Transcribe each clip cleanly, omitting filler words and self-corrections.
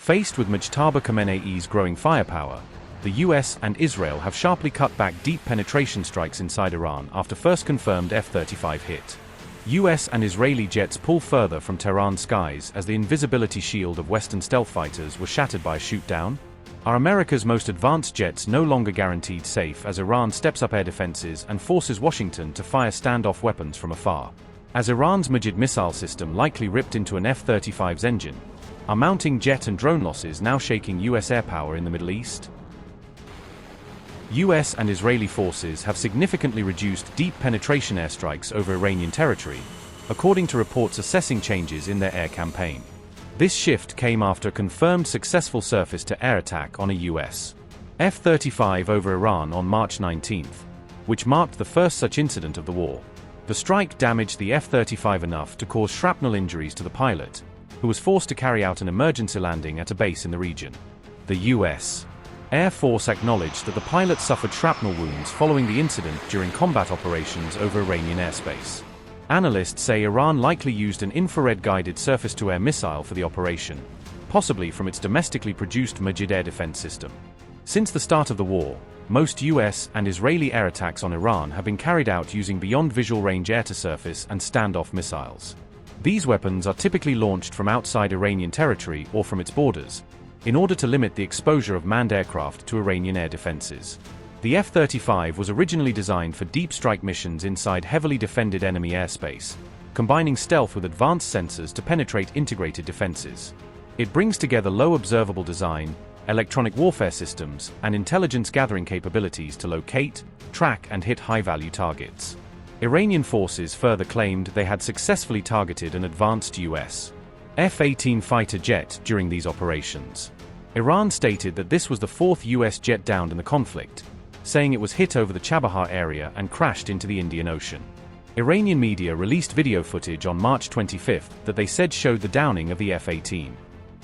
Faced with Mujtaba Khamenei's growing firepower, the US and Israel have sharply cut back deep penetration strikes inside Iran after first confirmed F-35 hit. US and Israeli jets pull further from Tehran skies as the invisibility shield of Western stealth fighters was shattered by a shoot-down. Are America's most advanced jets no longer guaranteed safe as Iran steps up air defenses and forces Washington to fire standoff weapons from afar? As Iran's Majid missile system likely ripped into an F-35's engine, are mounting jet and drone losses now shaking US air power in the Middle East? US and Israeli forces have significantly reduced deep penetration airstrikes over Iranian territory, according to reports assessing changes in their air campaign. This shift came after a confirmed successful surface-to-air attack on a US F-35 over Iran on March 19, which marked the first such incident of the war. The strike damaged the F-35 enough to cause shrapnel injuries to the pilot, who was forced to carry out an emergency landing at a base in the region. The US Air Force acknowledged that the pilot suffered shrapnel wounds following the incident during combat operations over Iranian airspace. Analysts say Iran likely used an infrared-guided surface-to-air missile for the operation, possibly from its domestically produced Majid air defense system. Since the start of the war, most US and Israeli air attacks on Iran have been carried out using beyond visual range air-to-surface and standoff missiles. These weapons are typically launched from outside Iranian territory or from its borders, in order to limit the exposure of manned aircraft to Iranian air defenses. The F-35 was originally designed for deep strike missions inside heavily defended enemy airspace, combining stealth with advanced sensors to penetrate integrated defenses. It brings together low observable design, electronic warfare systems, and intelligence gathering capabilities to locate, track, and hit high-value targets. Iranian forces further claimed they had successfully targeted an advanced US F-18 fighter jet during these operations. Iran stated that this was the fourth US jet downed in the conflict, saying it was hit over the Chabahar area and crashed into the Indian Ocean. Iranian media released video footage on March 25 that they said showed the downing of the F-18.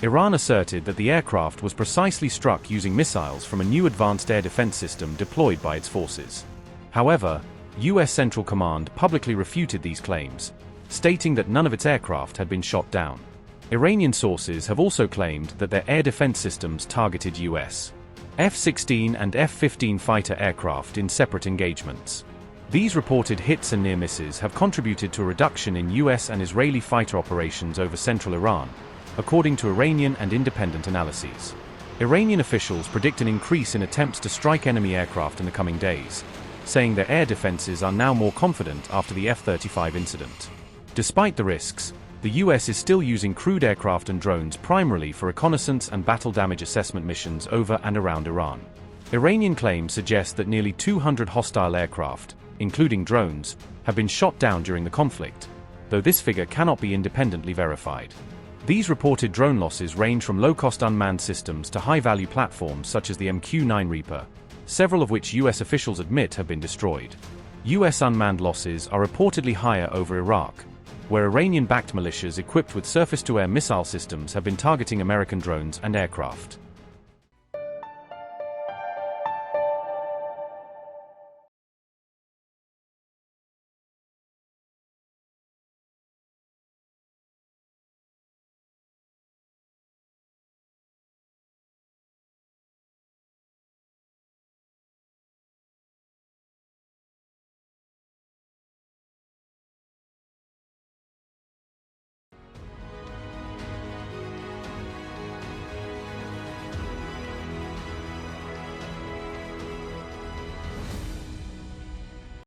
Iran asserted that the aircraft was precisely struck using missiles from a new advanced air defense system deployed by its forces. However, US Central Command publicly refuted these claims, stating that none of its aircraft had been shot down. Iranian sources have also claimed that their air defense systems targeted US F-16 and F-15 fighter aircraft in separate engagements. These reported hits and near misses have contributed to a reduction in US and Israeli fighter operations over central Iran, according to Iranian and independent analyses. Iranian officials predict an increase in attempts to strike enemy aircraft in the coming days, saying their air defenses are now more confident after the F-35 incident. Despite the risks, the US is still using crewed aircraft and drones primarily for reconnaissance and battle damage assessment missions over and around Iran. Iranian claims suggest that nearly 200 hostile aircraft, including drones, have been shot down during the conflict, though this figure cannot be independently verified. These reported drone losses range from low-cost unmanned systems to high-value platforms such as the MQ-9 Reaper, several of which US officials admit have been destroyed. US unmanned losses are reportedly higher over Iraq, where Iranian-backed militias equipped with surface-to-air missile systems have been targeting American drones and aircraft.